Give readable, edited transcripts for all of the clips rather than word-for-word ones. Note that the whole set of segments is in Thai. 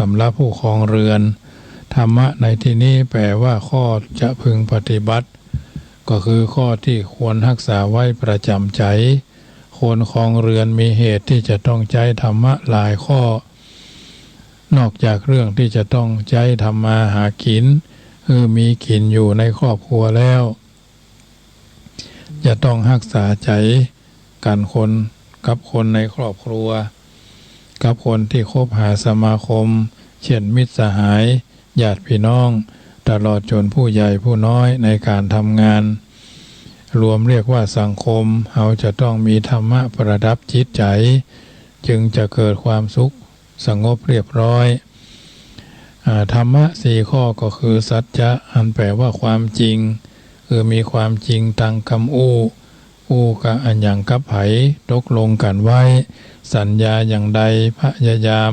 สำหรับผู้ครองเรือนธรรมะในที่นี้แปลว่าข้อจะพึงปฏิบัติก็คือข้อที่ควรรักษาไว้ประจำใจคนครองเรือนมีเหตุที่จะต้องใช้ธรรมะหลายข้อนอกจากเรื่องที่จะต้องใช้ทำมาหากินคือมีกินอยู่ในครอบครัวแล้วจะต้องรักษาใจกันคนกับคนในครอบครัวกับคนที่คบหาสมาคมเช่นมิตรสหายญาติพี่น้องตลอดจนผู้ใหญ่ผู้น้อยในการทำงานรวมเรียกว่าสังคมเราจะต้องมีธรรมะประดับจิตใจจึงจะเกิดความสุขสงบเรียบร้อยธรรมะสี่ข้อก็คือสัจจะอันแปลว่าความจริงคือมีความจริงตังคำอู้กับอันอย่างกับไผตกลงกันไว้สัญญาอย่างใดพยายาม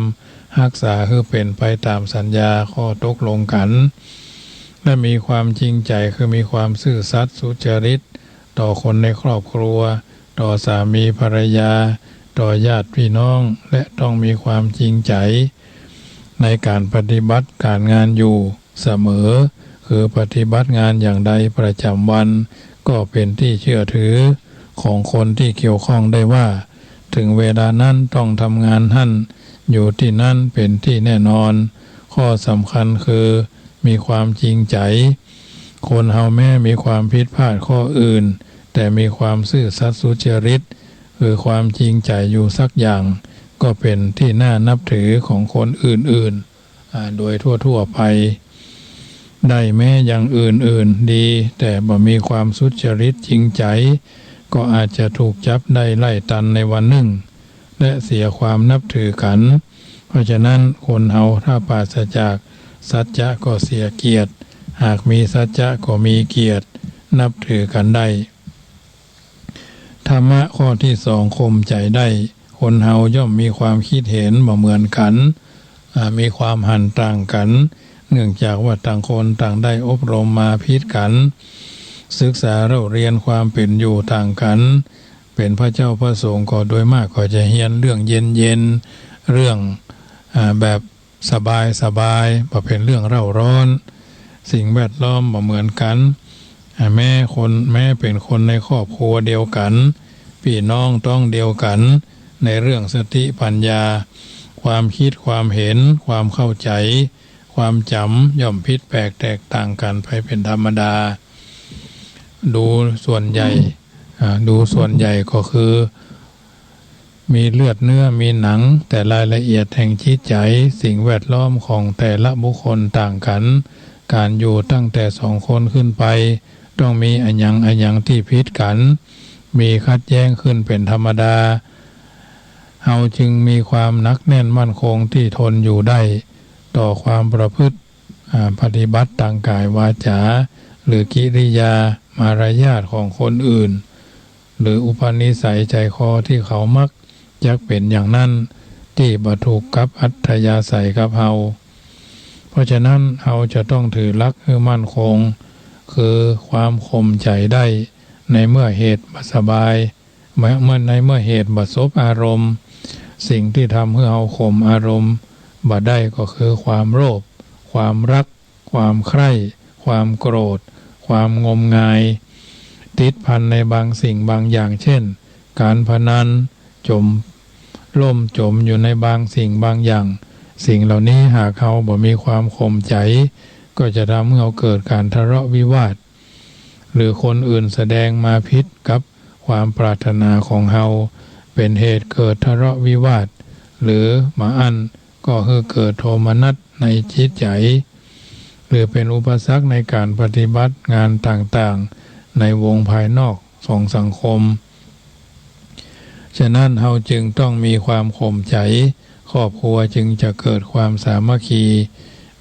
รักษาคือเป็นไปตามสัญญาข้อตกลงกันและมีความจริงใจคือมีความซื่อสัตย์สุจริตต่อคนในครอบครัวต่อสามีภรรยาต่อญาติพี่น้องและต้องมีความจริงใจในการปฏิบัติการงานอยู่เสมอคือปฏิบัติงานอย่างใดประจำวันก็เป็นที่เชื่อถือของคนที่เกี่ยวข้องได้ว่าถึงเวลานั้นต้องทำงานท่านอยู่ที่นั่นเป็นที่แน่นอนข้อสำคัญคือมีความจริงใจคนเฮาแม้มีความผิดพลาดข้ออื่นแต่มีความซื่อสัตย์สุจริตคือความจริงใจอยู่สักอย่างก็เป็นที่น่านับถือของคนอื่นๆโดยทั่วๆไปได้แม้อย่างอื่นๆดีแต่บ่มีความสุจริตจริงใจก็อาจจะถูกจับได้ไล่ตันในวันหนึ่งและเสียความนับถือกันเพราะฉะนั้นคนเฮาถ้าปราศจากสัจจะก็เสียเกียรติหากมีสัจจะก็มีเกียรตินับถือกันได้ธรรมะข้อที่สองข่มใจได้คนเฮาย่อมมีความคิดเห็นบ่เหมือนกันมีความหันต่างกันเนื่องจากว่าต่างคนต่างได้อบรมมาพิจกันศึกษาเรียนความเป็นอยู่ต่างกันเป็นพระเจ้าพระสงฆ์ก็โดยมากก็จะเรียนเรื่องเย็นเรื่องแบบสบายบ่เป็นเรื่องเร่าร้อนสิ่งแวดล้อมบ่เหมือนกันแม้เป็นคนในครอบครัวเดียวกันพี่น้องต้องเดียวกันในเรื่องสติปัญญาความคิดความเห็นความเข้าใจความจำย่อมผิดแปลกแตกต่างกันไปเป็นธรรมดาดูส่วนใหญ่ก็คือมีเลือดเนื้อมีหนังแต่รายละเอียดแห่งจิตใจสิ่งแวดล้อมของแต่ละบุคคลต่างกันการอยู่ตั้งแต่2 คนขึ้นไปต้องมีอันยังที่ผิดกันมีขัดแย้งขึ้นเป็นธรรมดาเฮาจึงมีความหนักแน่นมั่นคงที่ทนอยู่ได้ต่อความประพฤติปฏิบัติทางกายวาจาหรือกิริยามารยาทของคนอื่นหรืออุปนิสัยใจคอที่เขามักจักเป็นอย่างนั้นที่บ่ถูกกับอัธยาศัยกับเฮาเพราะฉะนั้นเฮาจะต้องถือหลักให้มั่นคงคือความข่มใจได้ในเมื่อเหตุบ่สบายในเมื่อเหตุบ่สบอารมณ์สิ่งที่ทำให้เฮาข่มอารมณ์บ่ได้ก็คือความโลภความรักความใคร่ความโกรธความงมงายติดพันในบางสิ่งบางอย่างเช่นการพนันจมอยู่ในบางสิ่งบางอย่างสิ่งเหล่านี้หากเขาบ่มีความข่มใจก็จะทำให้เขาเกิดการทะเลาะวิวาทหรือคนอื่นแสดงมาพิษกับความปรารถนาของเขาเป็นเหตุเกิดทะเลาะวิวาทหรือมาอันก็คือเกิดโทมนัสในจิตใจหรือเป็นอุปสรรคในการปฏิบัติงานต่างๆในวงภายนอกของสังคมฉะนั้นเราจึงต้องมีความข่มใจครอบครัวจึงจะเกิดความสามัคคี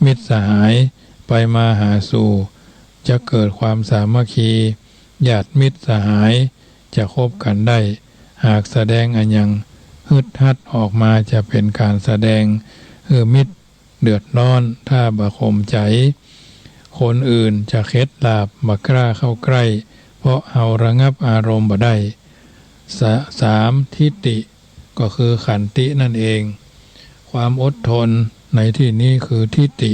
มิตรสหายไปมาหาสู่จะเกิดความสามัคคีญาติมิตรสหายจะคบกันได้หากแสดงอันยังฮึดฮัดออกมาจะเป็นการแสดงมิตรเดือดร้อนถ้าบ่ข่มใจคนอื่นจะเข็ดลาบบ่กล้าเข้าใกล้เพราะเฮาระงับอารมณ์บ่ได้3ทิฏฐิก็คือขันตินั่นเองความอดทน ในที่นี้คือทิฏฐิ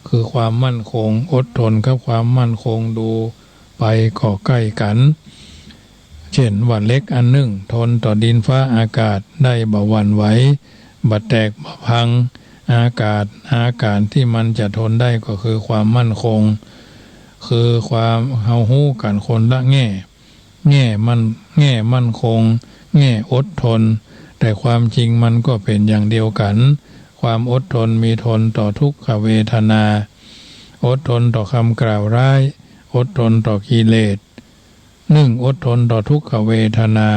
คือความมั่นคงอดทนกับความมั่นคงดูไปก็ใกล้กันเช่นว่าเล็กอันหนึ่งทนต่อดินฟ้าอากาศได้บ่หวั่นไหวบ่แตกบ่พังอากาศที่มันจะทนได้ก็คือความมั่นคงคือความเฮาฮู้กันคนละแง่มั่นคงแง่อดทนแต่ความจริงมันก็เป็นอย่างเดียวกันความอดทนมีทนต่อทุกขเวทนาอดทนต่อคำกล่าวร้ายอดทนต่อกิเลสอดทนต่อทุกขเวทนา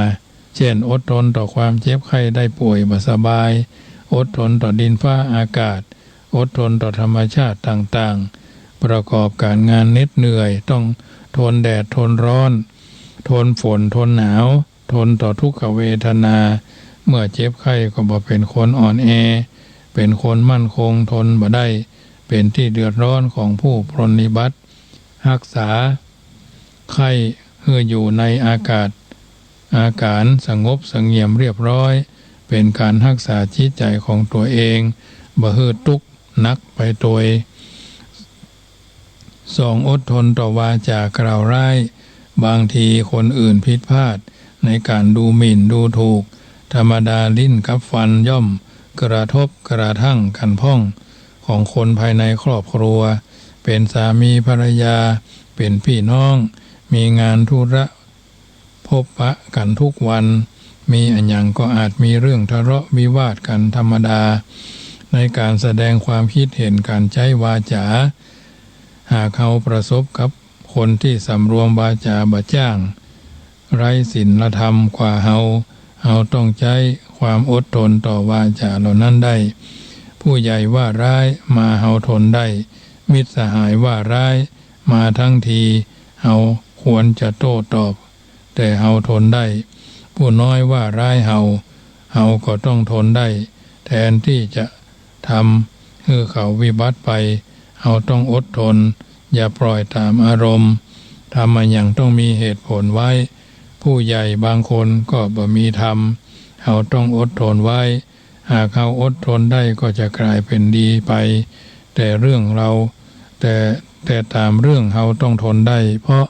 เช่นอดทนต่อความเจ็บไข้ได้ป่วยบ่สบายอดทนต่อดินฟ้าอากาศอดทนต่อธรรมชาติต่างๆประกอบการงานเหน็ดเหนื่อยต้องทนแดดทนร้อนทนฝนทนหนาวทนต่อทุกขเวทนาเมื่อเจ็บไข้ก็บ่เป็นคนอ่อนแอเป็นคนมั่นคงทนบ่ได้เป็นที่เดือดร้อนของผู้ปรนนิบัติรักษาไข้อยู่ในอาการสงบเสงี่ยมเรียบร้อยเป็นการรักษาจิตใจของตัวเองบ่ฮือตุกนักไปโดยอดทนต่อวาจากล่าวร้ายบางทีคนอื่นผิดพลาดในการดูหมิ่นดูถูกธรรมดาลิ้นกับฟันย่อมกระทบกระทั่งกันพ้องของคนภายในครอบครัวเป็นสามีภรรยาเป็นพี่น้องมีงานธุระพบปะกันทุกวันมีอันยังก็อาจมีเรื่องทะเลาะวิวาทกันธรรมดาในการแสดงความคิดเห็นการใช้วาจาหากเขาประสบกับคนที่สำรวมวาจาบ่จ้างไร้ศีลธรรมกว่าเฮาต้องใช้ความอดทนต่อวาจาเหล่านั้นได้ผู้ใหญ่ว่าร้ายมาเฮาทนได้มิตรสหายว่าร้ายมาทั้งทีเฮาควรจะโต้ตอบแต่เฮาทนได้ผู้น้อยว่าร้ายเฮาก็ต้องทนได้แทนที่จะทำให้เขาวิบัติไปเฮาต้องอดทนอย่าปล่อยตามอารมณ์ทำมันอย่างต้องมีเหตุผลไว้ผู้ใหญ่บางคนก็บ่มีธรรมเฮาต้องอดทนไว้หากเขาอดทนได้ก็จะกลายเป็นดีไปแต่เรื่องเราแต่ตามเรื่องเฮาต้องทนได้เพราะ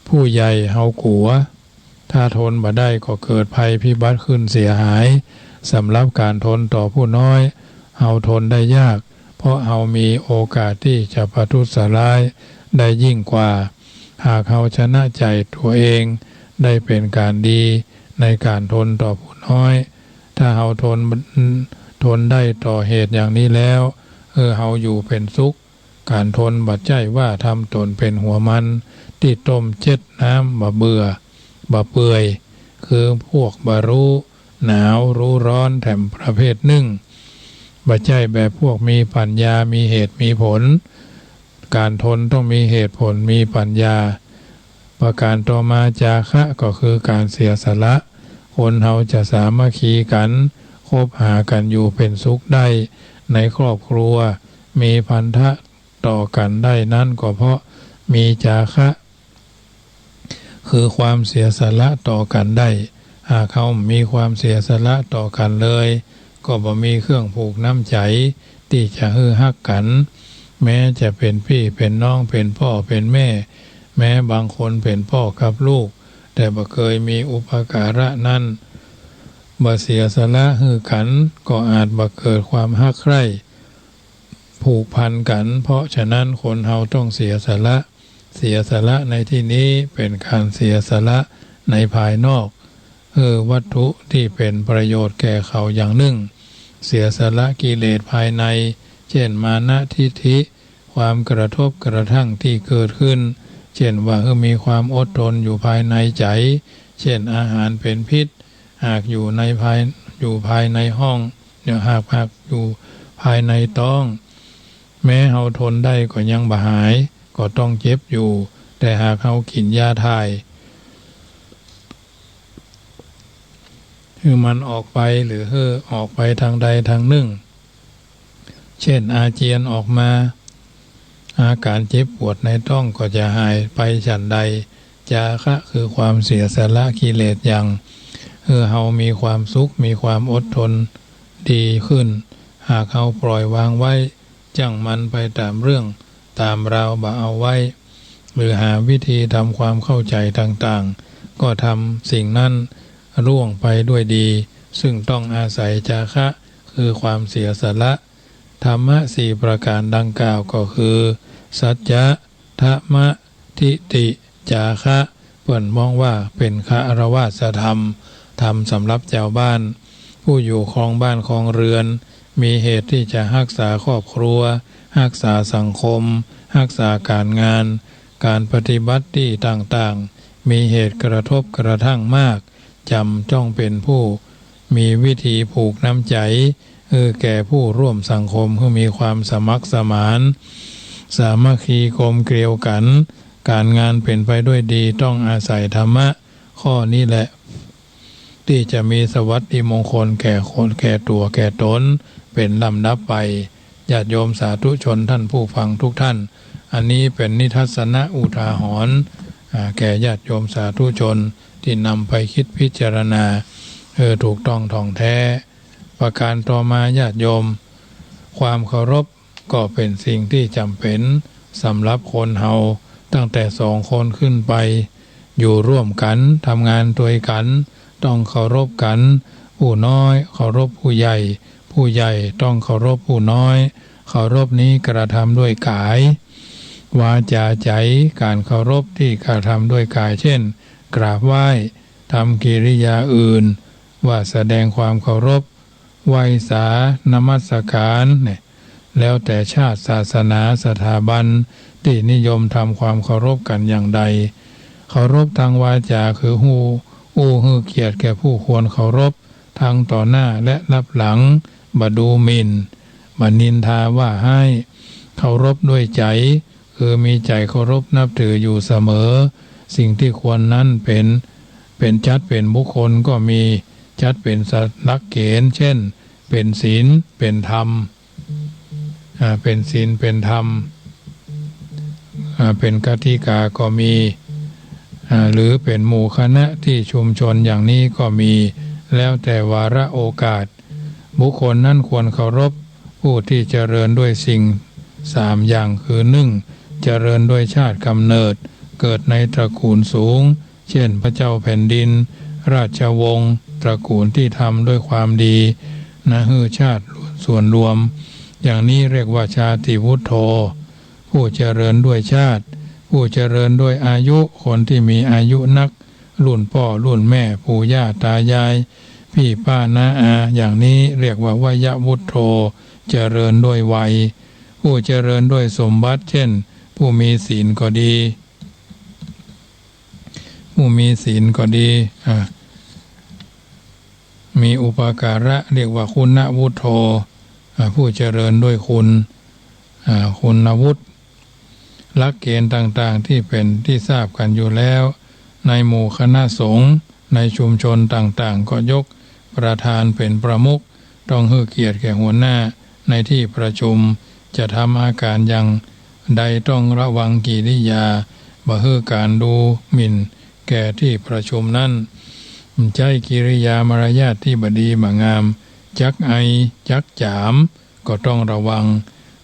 ผู้ใหญ่เฮากลัวถ้าทนบ่ได้ก็เกิดภัยพิบัติขึ้นเสียหายสำหรับการทนต่อผู้น้อยเฮาทนได้ยากเพราะเฮามีโอกาสที่จะประทุษร้ายได้ยิ่งกว่าหากเฮาชนะใจตัวเองได้เป็นการดีในการทนต่อผู้น้อยถ้าเฮาทนได้ต่อเหตุอย่างนี้แล้วเฮาอยู่เป็นสุขการทนบัดใจว่าทำตนเป็นหัวมันที่ต้มเจ็ดน้ำบ่เบื่อบ่เปื่อยคือพวกบ่รู้หนาวรู้ร้อนแถมประเภทหนึ่งบัดใจแบบพวกมีปัญญามีเหตุมีผลการทนต้องมีเหตุผลมีปัญญาประการต่อมาจาคะก็คือการเสียสละคนเฮาจะสามัคคีกันคบหากันอยู่เป็นสุขได้ในครอบครัวมีพันธะต่อกันได้นั่นก็เพราะมีจาคะคือความเสียสละต่อกันได้หากเขามีความเสียสละต่อกันเลยก็บ่มีเครื่องผูกน้ำใจที่จะฮักกันแม้จะเป็นพี่เป็นน้องเป็นพ่อเป็นแม่แม้บางคนเป็นพ่อกับลูกแต่บ่เคยมีอุปการะนั้นบ่เสียสละกันก็อาจบ่เกิดความฮักใคร่ผูกพันกันเพราะฉะนั้นคนเฮาต้องเสียสละในที่นี้เป็นการเสียสละในภายนอกวัตถุที่เป็นประโยชน์แก่เขาอย่างหนึ่งเสียสละกิเลสภายในเช่นมานะทิฏฐิความกระทบกระทั่งที่เกิดขึ้นเช่นว่ามีความอดทนอยู่ภายในใจเช่นอาหารเป็นพิษหากอยู่ภายในห้องหากอยู่ภายในต้องแม้เฮาทนได้ก็ยังบ่หายก็ต้องเจ็บอยู่แต่หากเฮากินยาถ่ายคือมันออกไปหรือออกไปทางใดทางหนึ่งเช่นอาเจียนออกมาอาการเจ็บปวดในท้องก็จะหายไปฉันใดจาคะคือความเสียสละกิเลสอย่างเฮามีความสุขมีความอดทนดีขึ้น หากเอาปล่อยวางไว้จังมันไปตามเรื่องตามราวบ่เอาไว้หรือหาวิธีทำความเข้าใจต่างๆก็ทำสิ่งนั้นร่วงไปด้วยดีซึ่งต้องอาศัยจาคะคือความเสียสละธรรมะสี่ประการดังกล่าวก็คือสัจจะธรรมะทิฏฐิจาคะเปิ่นมองว่าเป็นคารวะธรรมทำสำหรับเจ้าบ้านผู้อยู่ครองบ้านครองเรือนมีเหตุที่จะรักษาครอบครัวรักษาสังคมรักษาการงานการปฏิบัติที่ต่างๆมีเหตุกระทบกระทั่งมากจำจ้องเป็นผู้มีวิธีผูกน้ำใจแก่ผู้ร่วมสังคมให้มีความสมัครสมานสามัคคีกลมเกลียวกันการงานเป็นไปด้วยดีต้องอาศัยธรรมะข้อนี้แหละที่จะมีสวัสดิมงคลแก่คนแก่ตัวแก่ตนเป็นลำดับไปญาติโยมสาธุชนท่านผู้ฟังทุกท่านอันนี้เป็นนิทัศนะอุทาหรณ์แก่ญาติโยมสาธุชนที่นำไปคิดพิจารณาถูกต้องท่องแท้ประการต่อมาญาติโยมความเคารพก็เป็นสิ่งที่จำเป็นสำหรับคนเฮาตั้งแต่2 คนขึ้นไปอยู่ร่วมกันทำงานด้วยกันต้องเคารพกันผู้น้อยเคารพผู้ใหญ่ผู้ใหญ่ต้องเคารพผู้น้อยเคารพนี้กระทำด้วยกายวาจาใจการเคารพที่กระทำด้วยกายเช่นกราบไหว้ทำกิริยาอื่นว่าแสดงความเคารพไหว้สานมัสการเนี่ยแล้วแต่ชาติศาสนาสถาบันที่นิยมทำความเคารพกันอย่างใดเคารพทางวาจาคือฮือเกียรติแก่ผู้ควรเคารพทางต่อหน้าและรับหลังบ่ดูหมิ่นบ่นินทาว่าให้เคารพด้วยใจคือมีใจเคารพนับถืออยู่เสมอสิ่งที่ควรนั้นเป็นจัดเป็นบุคคลก็มีจัดเป็นหลักเกณฑ์เช่นเป็นศีลเป็นธรรมเป็นศีลเป็นธรรมเป็นกติกาก็มีหรือเป็นหมู่คณะที่ชุมชนอย่างนี้ก็มีแล้วแต่วาระโอกาสบุคคลนั้นควรเคารพผู้ที่เจริญด้วยสิ่ง3อย่างคือ1เจริญด้วยชาติกำเนิดเกิดในตระกูลสูงเช่นพระเจ้าแผ่นดินราชวงศ์ตระกูลที่ทำด้วยความดีฮือชาติส่วนรวมอย่างนี้เรียกว่าชาติวุฒโธผู้เจริญด้วยชาติผู้เจริญด้วยอายุคนที่มีอายุนักรุ่นพ่อรุ่นแม่ปู่ย่าตายายพี่ป้าน้าอาอย่างนี้เรียกว่าวยวุฒโธเจริญด้วยวัยผู้เจริญด้วยสมบัติเช่นผู้มีศีลก็ดีผู้มีศีลก็ดีมีอุปการะเรียกว่าคุณวุฒโธผู้เจริญด้วยคุณวุฒิหลักเกณฑ์ต่างๆที่เป็นที่ทราบกันอยู่แล้วในหมู่คณะสงฆ์ในชุมชนต่างๆก็ยกประธานเป็นประมุขต้องให้เกียรติแก่หัวหน้าในที่ประชุมจะทำอาการอย่างใดต้องระวังกิริยาบ่ให้การดูหมิ่นแก่ที่ประชุมนั้นใช้กิริยามารยาทที่บดีบ่งามจักไอจักจามก็ต้องระวัง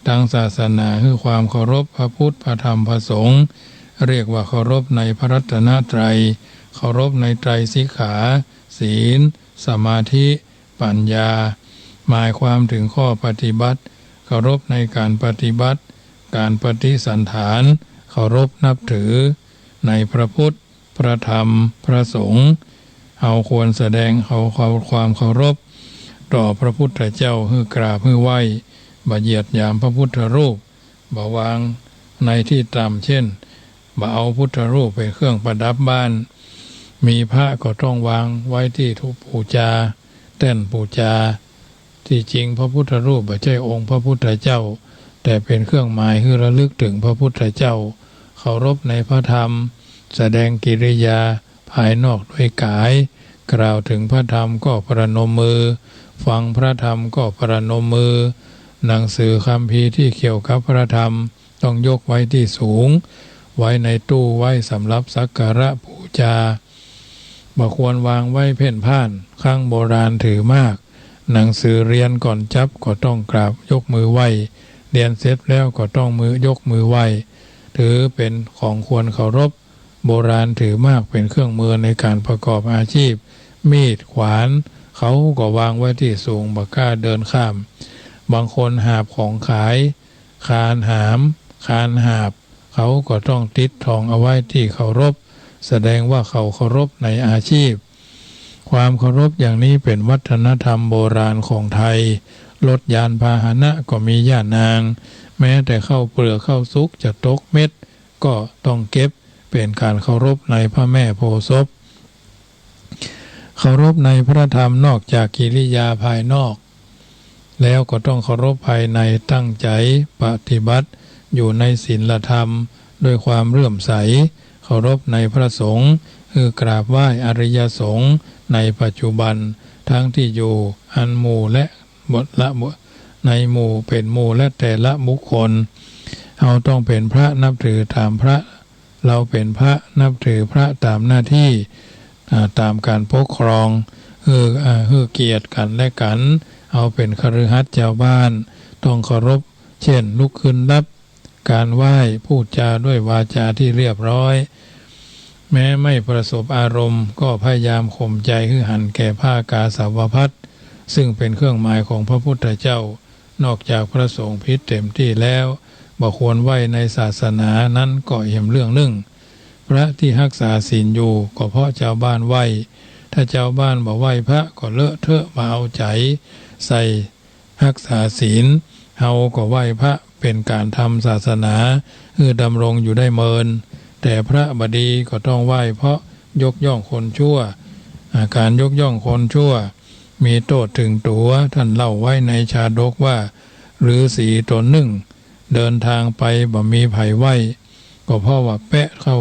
ทางศาสนาคือความเคารพพระพุทธพระธรรมพระสงฆ์เรียกว่าเคารพในพระรัตนตรัยเคารพในไตรสิกขาศีลสมาธิปัญญาหมายความถึงข้อปฏิบัติเคารพในการปฏิบัติการปฏิสันถานเคารพนับถือในพระพุทธพระธรรมพระสงฆ์เราควรแสดงความเคารพต่อพระพุทธเจ้าฮือกราบฮือไหว้บ่เหยียดหยามพระพุทธรูปบ่วางในที่ต่ำเช่นบ่เอาพุทธรูปเป็นเครื่องประดับบ้านมีพระก็ต้องวางไว้ที่ทุปูจาแท่นปูจาที่จริงพระพุทธรูปไม่ใช่องค์พระพุทธเจ้าแต่เป็นเครื่องหมายให้ระลึกถึงพระพุทธเจ้าเคารพในพระธรรมแสดงกิริยาภายนอกด้วยกายกล่าวถึงพระธรรมก็ประนมมือฟังพระธรรมก็ประนมมือหนังสือคัมภีร์ที่เกี่ยวกับพระธรรมต้องยกไว้ที่สูงไว้ในตู้ไว้สำหรับสักการะบูชาบ่ควรวางไว้เพ่นพ่านข้างโบราณถือมาก หนังสือเรียนก่อนจับก็ต้องกราบยกมือไหว้เรียนเสร็จแล้วก็ต้องยกมือไหว้ถือเป็นของควรเคารพโบราณถือมากเป็นเครื่องมือในการประกอบอาชีพมีดขวานเขาก็วางไว้ที่สูงบักกล้าเดินข้ามบางคนหาบของขายคานหามคานหาบเขาก็ต้องติดทองเอาไว้ที่เคารพแสดงว่าเขาเคารพในอาชีพความเคารพอย่างนี้เป็นวัฒนธรรมโบราณของไทยรถยานพาหนะก็มีย่านางแม้แต่ข้าวเปลือกข้าวสุกจะตกเม็ดก็ต้องเก็บเป็นการเคารพในพระแม่โพธิ์ศพเคารพในพระธรรมนอกจากกิริยาภายนอกแล้วก็ต้องเคารพภายในตั้งใจปฏิบัติอยู่ในศีลธรรมด้วยความเลื่อมใสเคารพในพระสงฆ์คือกราบไหว้อริยสงฆ์ในปัจจุบันทั้งที่อยู่อันหมู่และบทละในหมู่เป็นหมู่และแต่ละบุคคลเราต้องเป็นพระนับถือตามพระเราเป็นพระนับถือพระตามหน้าที่ตามการปกครองคือเกียรติกันและกันเอาเป็นคฤหัสถ์เจ้าบ้านต้องเคารพเช่นลุกขึ้นรับการไหว้พูดจาด้วยวาจาที่เรียบร้อยแม้ไม่ประสบอารมณ์ก็พยายามข่มใจคือหันแก่ผ้ากาสาวพัสซึ่งเป็นเครื่องหมายของพระพุทธเจ้านอกจากพระสงฆ์พิษเต็มที่แล้วบ่ควรไหว้ในศาสนานั้นก็เห็นเรื่องหนึ่งพระที่รักษาศีลอยู่ก็เพราะชาวบ้านไหว้ถ้าชาวบ้านบ่ไหว้พระก็เลอะเทอะมาเอาใจใส่รักษาศีลเฮาก็ไหว้พระเป็นการทำศาสนาดำรงอยู่ได้เมินแต่พระบดีก็ต้องไหว้เพราะยกย่องคนชั่วการยกย่องคนชั่วมีโทษถึงตัวท่านเล่าไว้ในชาดกว่าฤาษีตนหนึ่งเดินทางไปบ่มีไผไหว้ก็เพราะว่าแปะเข้า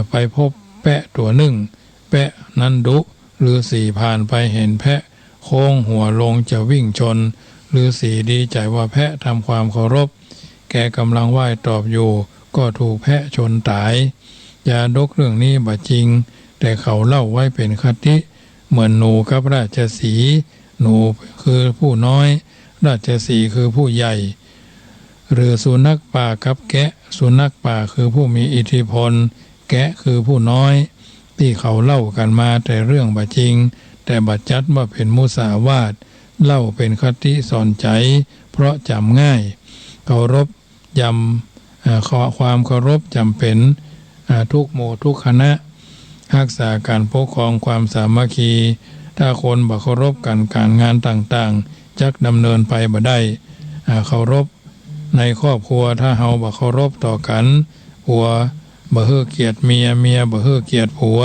ไปพบแปะตัวหนึ่งแปะนั้นดุฤาษีผ่านไปเห็นแพะโค้งหัวลงจะวิ่งชนฤาษีดีใจว่าแพะทำความเคารพแกกำลังไหว้ตอบอยู่ก็ถูกแพะชนตายยาดกเรื่องนี้บ่จริงแต่เขาเล่าไว้เป็นคติเหมือนหนูกับราชสีห์หนูคือผู้น้อยราชสีห์คือผู้ใหญ่หรือสุนัขป่ากับแกะสุนัขป่าคือผู้มีอิทธิพลแกะคือผู้น้อยที่เขาเล่ากันมาแต่เรื่องบ่จริงแต่บัดจัดว่าเป็นมุสาวาทเล่าเป็นคติสอนใจเพราะจำง่ายเคารพยำความเคารพจำเป็นทุกหมู่ทุกคณะรักษาการปกครองความสามัคคีถ้าคนบ่เคารพกันการงานต่างๆจักดำเนินไปบ่ได้เคารพในครอบครัวถ้าเฮาบ่เคารพต่อกันผัวบ่เฮือเกียรติเมียเมียบ่เฮือเกียรติผัว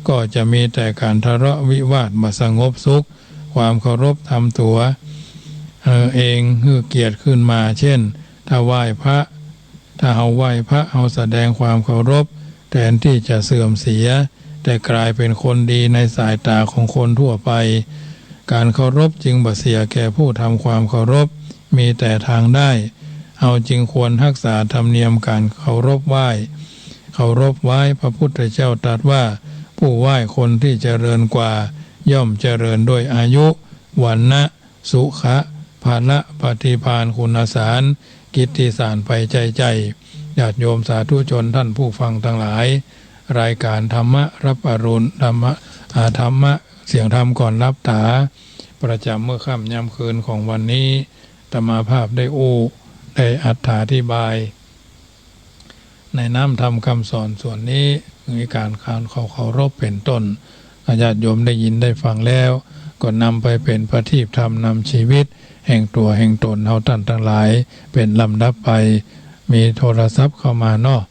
ก็จะมีแต่การทะเลาะวิวาทบ่สงบสุขความเคารพทำตัวเองฮือเกียรติขึ้นมาเช่นถ้าไหว้พระถ้าเฮาไหว้พระเฮาแสดงความเคารพแทนที่จะเสื่อมเสียแต่กลายเป็นคนดีในสายตาของคนทั่วไปการเคารพจึงบ่เสียแก่ผู้ทำความเคารพมีแต่ทางได้เอาจึงควรรักษาธรรมเนียมการเคารพไหว้เคารพไหว้พระพุทธเจ้าตรัสว่าผู้ไหว้คนที่เจริญกว่าย่อมเจริญด้วยอายุวรรณะสุขะภาละปฏิภาณคุณสารกิตติสารไปใจญาติโยมสาธุชนท่านผู้ฟังทั้งหลายรายการธรรมะรับอรุณธรรมะเสียงธรรมก่อนรับตาประจำเมื่อค่ำยามคืนของวันนี้ธรรมาภาพได้ได้อธิบายในน้ำธรรมคำสอนส่วนนี้มีการเคารพเป็นต้นญาติโยมได้ยินได้ฟังแล้วก็นำไปเป็นประทีปธรรมนำชีวิตแห่งตัวแห่งตนเฮาท่านทั้งหลายเป็นลำดับไปมีโทรศัพท์เข้ามาเนาะ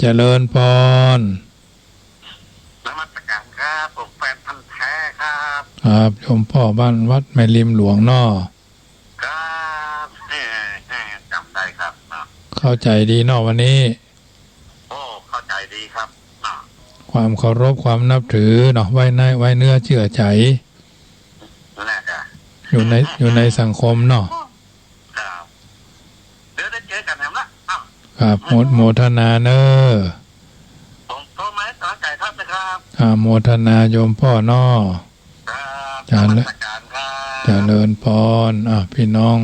เจริญพรนมัสการครับผมแฟนพันธุ์แท้ครับครับโยมพ่อบ้านวัดแม่ริมหลวงเนาะครับจำได้ครับเข้าใจดีเนาะวันนี้โอ้เข้าใจดีครับความเคารพความนับถือเนาะไว้เนื้อเชื่อใจน่าจะอยู่ในสังคมเนาะครับเดี๋ยวได้เจอกันแหมละครับโมทนาเนอผมโทรมาให้กำลังใจท่านนะครับโมทนาโยมพ่อเนาะครับนมัสการครับเจ ริญพรพี่น้อง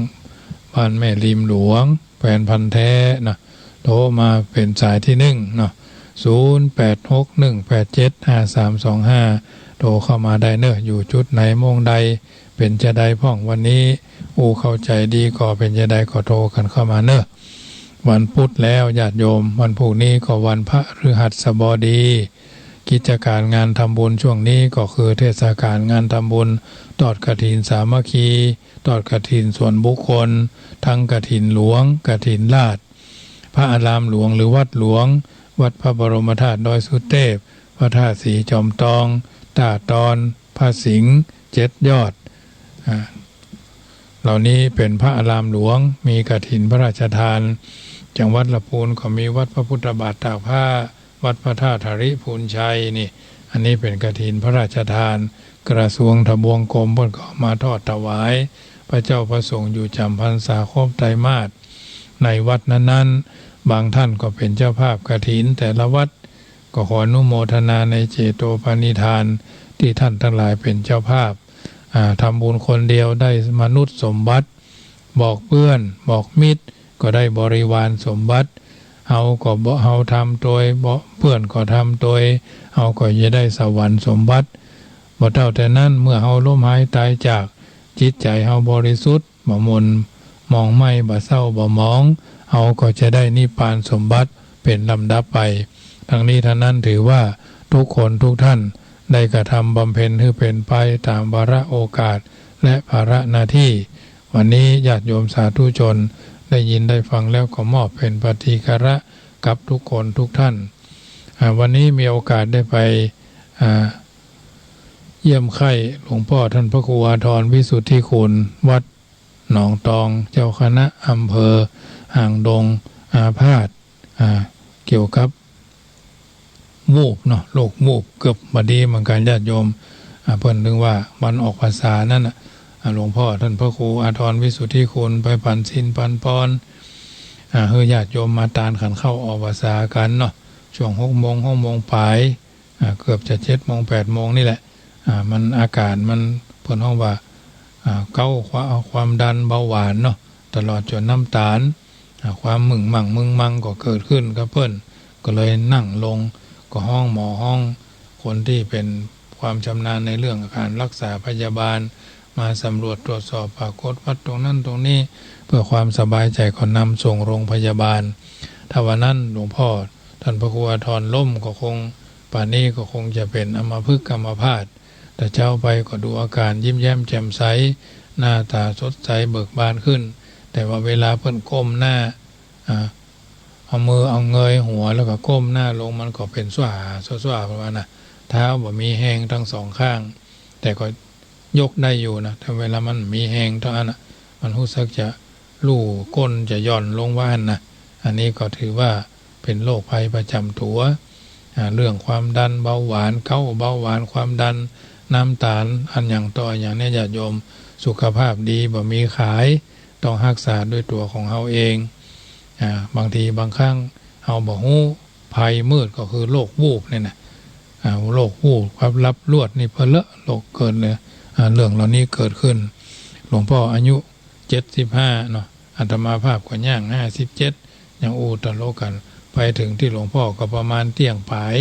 บ้านแม่ริมหลวงแฟนพันธุ์แท้นะโทรมาเป็นสายที่เนาะ0861875325โทรเข้ามาได้เนอะอยู่จุดไหนโมงใดเป็นจะใดพ่องวันนี้เข้าใจดีก็เป็นจะใดก็โทรกันเข้ามาเนอะวันพุธแล้วญาติโยมวันพรุ่งนี้ก็วันพฤหัสบดีกิจการงานทำบุญช่วงนี้ก็คือเทศกาลงานทำบุญทอดกฐินสามัคคีทอดกฐินส่วนบุคคลทั้งกฐินหลวงกฐินลาดพระอารามหลวงหรือวัดหลวงวัดพระบรมธาตุดอยสุเทพพระธาตุสีจอมตองตาตอนพระสิงห์7 ยอดเหล่านี้เป็นพระอารามหลวงมีกฐินพระราชทานจังหวัดลำพูนก็มีวัดพระพุทธบาทตากผ้าวัดพระธาตุธริพูนชัยนี่อันนี้เป็นกฐินพระราชทานกระทรวงทบวงกรมเพิ่นก็มาทอดถวายพระเจ้าประสงค์อยู่จำพรรษาครบไตรมาสในวัดนั้นๆบางท่านก็เป็นเจ้าภาพกฐินแต่ละวัดก็ขออนุโมทนาในเจโตปานิธานที่ท่านทั้งหลายเป็นเจ้าภาพทำบุญคนเดียวได้มนุษย์สมบัติบอกเพื่อนบอกมิตรก็ได้บริวารสมบัติเฮาก็บ่เฮาทำโดยบ่เพื่อนก็ทำโดยเฮาก็จะได้สวรรค์สมบัติบ่เท่าแต่นั้นเมื่อเฮาล้มหายตายจากจิตใจเฮาบริสุทธิ์บ่มนมองไม่บ่เศร้าบ่หมองเฮาก็จะได้นิพพานสมบัติเป็นลำดับไปทั้งนี้ทั้งนั้นถือว่าทุกคนทุกท่านได้กระทำบำเพ็ญให้เป็นไปตามวาระโอกาสและภาระหน้าที่วันนี้ญาติโยมสาธุชนได้ยินได้ฟังแล้วก็มอบเป็นปฏิฆะกับทุกคนทุกท่านวันนี้มีโอกาสได้ไปเยี่ยมไข้หลวงพ่อท่านพระครูอาทรวิสุทธิคุณวัดหนองตองเจ้าคณะอำเภอห่างดงอาพาธเกี่ยวกับมูกเนาะโรคมูกเกือบบดีเหมือนกันญาติโยมเพิ่นถึงว่าวันออกพรรษานั่นหลวงพ่อท่านพระครูอาทรวิสุทธิคุณไปปันสินปันปอนเฮือญาติโยมมาตานขันเข้าออกพรรษากันเนาะช่วง6 โมงปลายเกือบจะ7 โมง8 โมงนี่แหละมันอากาศมันเพิ่นห้องว่าเก้าความดันเบาหวานเนาะตลอดจนน้ำตาลความมึงมั่งก็เกิดขึ้นกับเพิ่นก็เลยนั่งลงก็ห้องหมอห้องคนที่เป็นความชำนาญในเรื่องการรักษาพยาบาลมาสำรวจตรวจสอบปรากฏวัดตรงนั้นตรงนี้เพื่อความสบายใจก็นำส่งโรงพยาบาลถ้าวันนั้นหลวงพ่อท่านพระครูอาทรล้มก็คงป่านนี้ก็คงจะเป็นอัมพฤกษ์อัมพาตแต่เจ้าไปก็ดูอาการยิ้มแย้มแจ่มใสหน้าตาสดใสเบิกบานขึ้นแต่ว่าเวลาเพิ่นก้มหน้าเอามือเอาเงยหัวแล้วก็ก้มหน้าลงมันก็เป็นสว่าประมาณน่ะเท้าบ่มีแห้งทั้งสองข้างแต่ก็ยกได้อยู่นะถ้าเวลามันมีแห้งเท่านั้นมันรู้สึกจะลู่ก้นจะย่อนลงว่านนะอันนี้ก็ถือว่าเป็นโรคภัยประจำตัวเรื่องความดันเบาหวานเบาหวานความดันน้ำตาลอันอย่างต่ออย่างนี้ญาติโยมสุขภาพดีบ่มีขายต้องรักษาด้วยตัวของเฮาเองบางทีบางครั้งเฮาบ่ฮู้ภัยมืดก็คือโรควูบเนี่ยนะโรควูบความลับลวดนี่เพลอะโรคเกินเลยเรื่องเหล่านี้เกิดขึ้นหลวงพ่ออายุ75เนาะอาตมาภาพก็ย่าง57ยังตะโลกันไปถึงที่หลวงพ่อก็ประมาณเที่ยงปลาย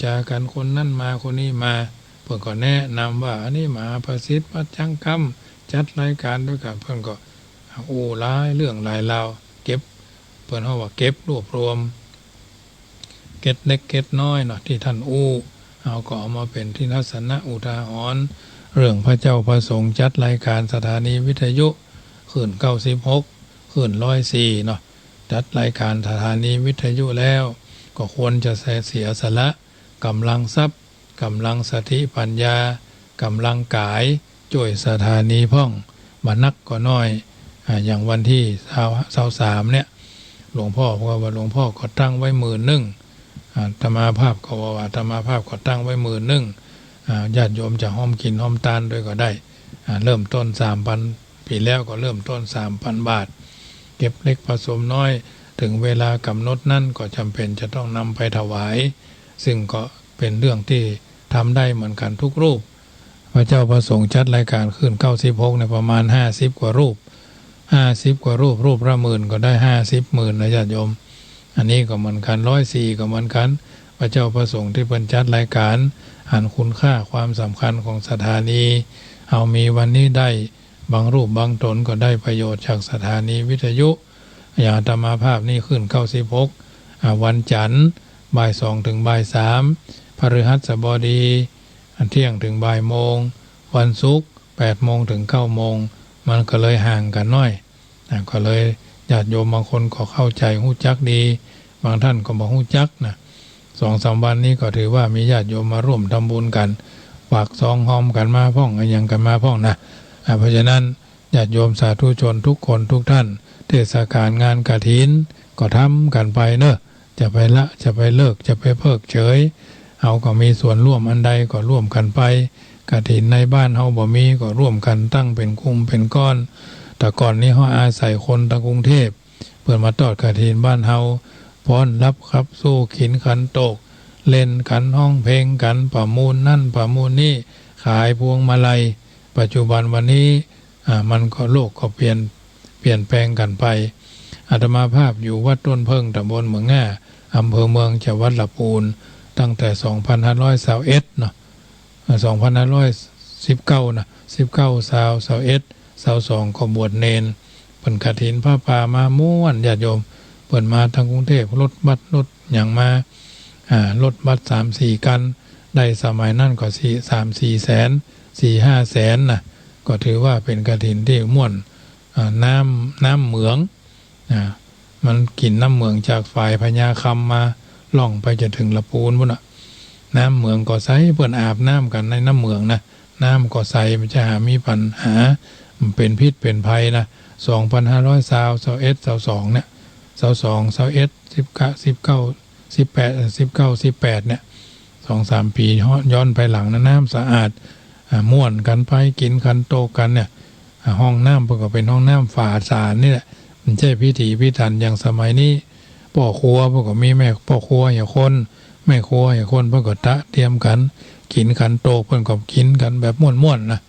จากันคนนั่นมาคนนี้มาเพิ่นก็แนะนำว่าอันนี้มหาประสิทธิ์วัดจังคำจัดรายการด้วยกันเพิ่นก็หลายเรื่องหลายราวเก็บเพิ่นเฮาว่าเก็บรวบรวมเก็ดเล็กเก็ดน้อยเนาะที่ท่านเอาก็เอามาเป็นที่ทัศนะอุทาหรณ์เรื่องพระเจ้าประสงค์จัดรายการสถานีวิทยุขึ้น96ขึ้น104เนาะจัดรายการสถานีวิทยุแล้วก็ควรจะเสียสละกำลังทรัพย์กำลังสติปัญญากำลังกายช่วยสถานีพ่องบ่นักก็น้อยอย่างวันที่23เนี่ยหลวงพ่อเพราะว่าหลวงพ่อก็ตั้งไว้10,000ธรรมาภาพก็ว่าธรรมาภาพก็ตั้งไว้10,000ญาติโยมจะห้อมกินห้อมทานด้วยก็ได้เริ่มต้น 3,000 ปีแล้วก็เริ่มต้น 3,000 บาทเก็บเล็กผสมน้อยถึงเวลากำหนดนั้นก็จำเป็นจะต้องนำไปถวายซึ่งก็เป็นเรื่องที่ทำได้เหมือนกันทุกรูป พระเจ้าประสงค์จัดรายการขึ้น96ในประมาณ50กว่ารูปรูปละ10,000ก็ได้50,000นะญาติโยมอันนี้ก็เหมือนกัน104ก็เหมือนกันพระเจ้าประสงค์ที่เพิ่นจัดรายการหันคุณค่าความสำคัญของสถานีเอามีวันนี้ได้บางรูปบางตนก็ได้ประโยชน์จากสถานีวิทยุอย่างอาตมาภาพนี่ขึ้น96วันจันทร์บ่าย2ถึงบ่าย3พฤหัสบดีเที่ยงถึงบ่ายโมงวันศุกร์8โมงถึง9โมงมันก็เลยห่างกันน้อยก็เลยญาติโยมบางคนก็เข้าใจฮู้จักดีบางท่านก็บ่ฮู้จักนะ2-3 วันนี้ก็ถือว่ามีญาติโยมมาร่วมทำบุญกันฝากซองหอมกันมาพ่องอย่างกันมาพ่องนะเพราะฉะนั้นญาติโยมสาธุชนทุกคนทุกท่านเทศกาลงานกฐินก็ทำกันไปเนอะจะไปละจะไปเลิกจะไปเพิกเฉยเอาก็มีส่วนร่วมอันใดก็ร่วมกันไปกฐินในบ้านเฮาบ่มีก็ร่วมกันตั้งเป็นกลุ่มเป็นก้อนแต่ก่อนนี้เฮาอาศัยคนทางกรุงเทพเปิดมาทอดกฐินบ้านเฮาป้อนรับครับสู้ขินขันโตกเล่นกันห้องเพลงกันประมูลนั่นประมูลนี่ขายพวงมาลัยปัจจุบันวันนี้มันก็โลกก็เปลี่ยนแปลงกันไปอาตมาภาพอยู่วัดต้นเพิ่งตำบลเมืองง่าอำเภอเมืองจังหวัดลำพูนตั้งแต่2521เนาะ2519นะ19 22ก็บวชเนนเพิ่นกฐินผ้าป่ามาม่วนญาติโยมเพิ่นมาทางกรุงเทพรถบัสรถหยังมารถบัส 3-4 คันได้สมัยนั้นก็3-4 แสน 4-5 แสนนะก็ถือว่าเป็นกฐินที่ม่วนน้ำเหมืองมันกินน้ำเหมืองจากฝ่ายพญาคำมาล่องไปจะถึงลำพูนพุ่นน่ะน้ำเหมืองก็ใสเพิ่นอาบน้ำกันในน้ำเหมืองนะน้ำก็ใสมันจะมีปัญหามันเป็นพิษเป็นภัยนะ2521 เนี่ย22 21 19 18เนี่ย2-3 ปีย้อนไปหลังนะน้ำสะอาดม่วนกันไปกินกันโตกันเนี่ยห้องน้ำเพิ่นก็เป็นห้องน้ำฝาสารนี่แหละมันใช่พิถีพิถันอย่างสมัยนี้พ่อครัวเพิ่นก็มีแม่พ่อครัวอย่างคนแม่ครัวอย่างคนเพิ่นก็เตรียมกันกินกันโตเพิ่นก็กินกันแบบม่วนๆนะ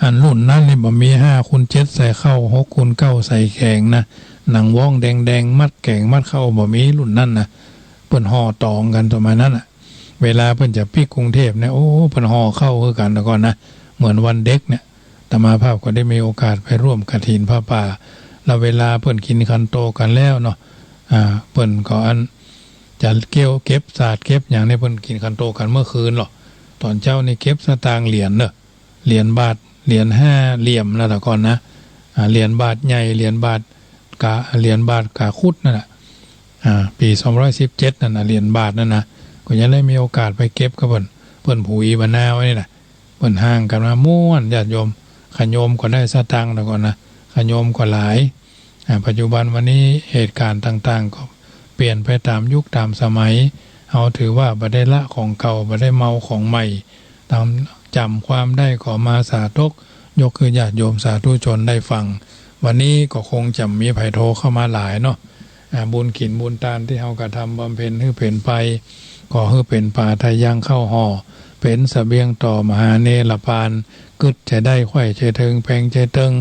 อันรุ่นนั้นนี่บ่มี5คูณ7ใส่ข้าว6คูณ9ใส่แกงนะหนังว่องแดงๆมัดแกงมัดข้าวบ่มีรุ่นนั้นนะเพิ่นห่อตองกันประมาณนั้นน่ะเวลาเพิ่นจะปิกกรุงเทพเนี่ยโอ้เพิ่นห่อเข้าคือกันแล้วก่อนนะเหมือนวันเด็กเนี่ยอาตมาภาพก็ได้มีโอกาสไปร่วมกฐินผ้าป่าแล้วเวลาเพิ่นกินคันโตกันแล้วเนาะเพิ่นก็อันจะเก็บศาสตร์เก็บอย่างนี้เพิ่นกินคันโตกันเมื่อคืนหรอตอนเช้านี่เก็บสตางค์เหรียญเนอะเหรียญบาทเหรียญ5เหลี่ยมแล้วแต่ก่อนนะเหรียญบาทใหญ่เหรียญบาทกาคุดนั่นน่ะปี217นั่นน่ะเหรียญบาทนั่นนะก็ยังได้มีโอกาสไปเก็บกับเพิ่นผูอีบรรณาไว้นี่น่ะเพิ่นห่างกันมาม่วนญาติโยมขโยมก็ได้สตางค์แล้วก่อนนะขโยมก็หลายปัจจุบันวันนี้เหตุการณ์ต่างๆก็เปลี่ยนไปตามยุคตามสมัยเอาถือว่าบ่ได้ละของเก่าบ่ได้เมาของใหม่ตามจำความได้ขอมาสาธกยกคือญาติโยมสาธุชนได้ฟังวันนี้ก็คงจะมีไผโทรเข้ามาหลายเนาะบุญกินบุญทานที่เฮากระทำบำเพ็ญให้เป็นไปก็ให้เป็นป่าทายังเข้าห่อเป็นเสบียงต่อมหาเนรปานกึดจะได้ไข่ใจถึงแพงใจตึง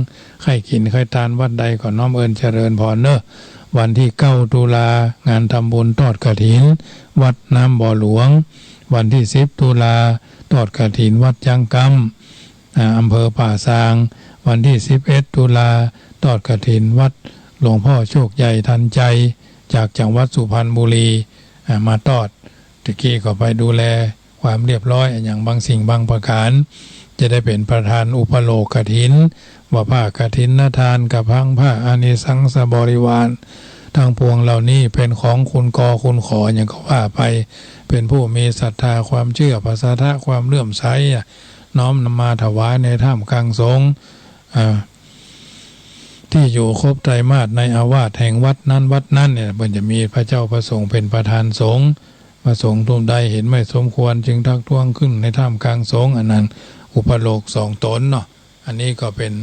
ไข่กินไข่ทานวัดใดก็น้อมเอิญเจริญพรเนอะวันที่9 ตุลางานทำบุญทอดกฐินวัดน้ำบ่อหลวงวันที่10 ตุลาทอดกฐินวัดยังกำอำเภอป่าซางวันที่11 ตุลาทอดกฐินวัดหลวงพ่อโชคใหญ่ทันใจจากจังหวัดสุพรรณบุรีมาทอดตะกี้ก็ไปดูแลความเรียบร้อยอย่างบางสิ่งบางประการจะได้เป็นประธานอุปโลกกฐินว่าผ้ากฐินนทานกับพังผ้าอานิสังสบริวารทั้งปวงเหล่านี้เป็นของคุณกอคุณขออย่างก็ว่าไปเป็นผู้มีศรัทธาความเชื่อภาษาทะความเลื่อมใสน้อมนำมาถวายในถ้ำกลางสงฆ์ที่อยู่ครบไตรมาสในอาวาสแห่งวัดนั้นเนี่ยมันจะมีพระเจ้าประสงค์เป็นประธานสงฆ์ประสงค์ทุกใดเห็นไม่สมควรจึงทักท้วงขึ้นในถ้ำกลางสงฆ์อันนั้นอุปโลก2 ตนเนาะอันนี้ก็เป็น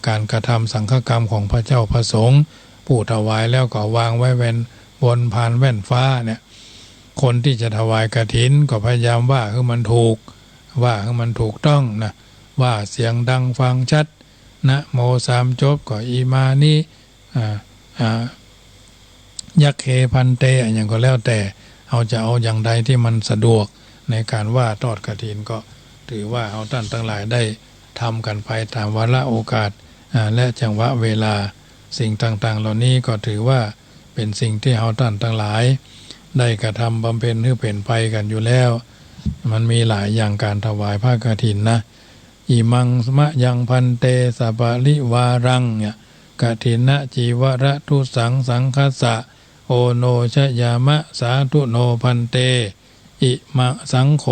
การกระทำสังฆกรรมของพระเจ้าประสงค์ผู้ถวายแล้วก็วางไว้บนพานแว่นฟ้าเนี่ยคนที่จะถวายกฐินก็พยายามว่าคือมันถูก ว่าให้มันถูกต้องนะว่าเสียงดังฟังชัดนะโมสามจบก็อีมานิยักเคพันเตอย่างก็แล้วแต่เอาจะเอาอย่างใดที่มันสะดวกในการว่าทอดกฐินก็ถือว่าเอาท่านทั้งหลายได้ทำกันไปตามวาระโอกาสและจังหวะเวลาสิ่งต่างๆเหล่านี้ก็ถือว่าเป็นสิ่งที่เอาท่านทั้งหลายได้กระทำบำเพ็ญให้เป็นไปกันอยู่แล้วมันมีหลายอย่างการถวายผ้ากฐินนะอิมังสมะยังพันเตสัปปะริวารังเนี่ยกฐินะจีวระทุสังสังคัสสะโอโนชยามะสาธุโนพันเตอิมะสังโฆ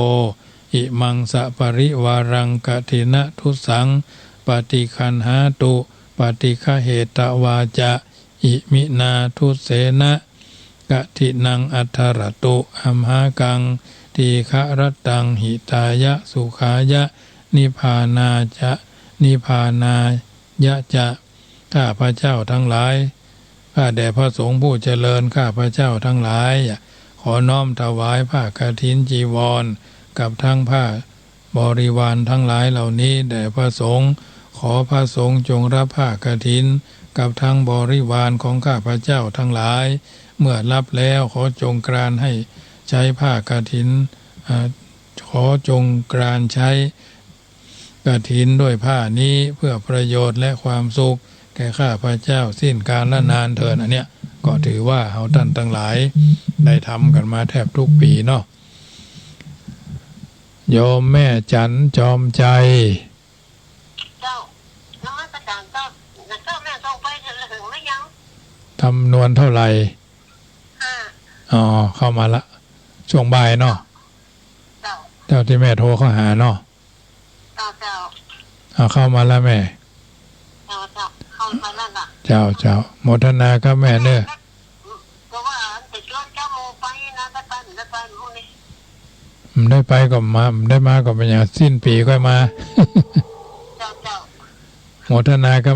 อิมังสัปปะริวารังกฐินะทุสังปฏิคันหาตุปฏิฆะเหตวาจะอิมินาทุเสนะกฐินังอัทธรตุอัมหากังทีฆะรตังหิตายะสุขายะนิพพานาจะนิพพานายะจะข้าพระเจ้าทั้งหลายข้าแด่พระสงฆ์ผู้เจริญข้าพระเจ้าทั้งหลายขอน้อมถวายผ้ากฐินจีวรกับทั้งผ้าบริวารทั้งหลายเหล่านี้แด่พระสงฆ์ขอพระสงฆ์จงรับผ้ากฐินกับทั้งบริวารของข้าพระเจ้าทั้งหลายเมื่อรับแล้วขอจงกรานให้ใช้ผ้ากฐินขอจงกรานใช้กฐินด้วยผ้านี้เพื่อประโยชน์และความสุขแก่ข้าพระเจ้าสิ้นกาลและนานเถิดอันเนี้ยก็ถือว่าเราท่านทั้งหลายได้ทำกันมาแทบทุกปีเนาะโยมแม่จันจอมใจเจ้านมัสการเจ้าแม่ส่งไปถึงหรือยังจำนวนเท่าไหร่อ๋อเข้ามาละช่วงบ่ายเนาะเจ้าที่แม่โทรเข้าหาเนาะเอาเข้ามาแล้วแม่เข้ามาแล้วล่ะเจ้าโมทนาครับแม่เนอะก็ว่าติดรถเจ้าโมไปนะได้ไปพวกนี้ได้ไปก็มาได้มาก็เป็นอย่างสิ้นปีค่อยมาโมทนาครับแม่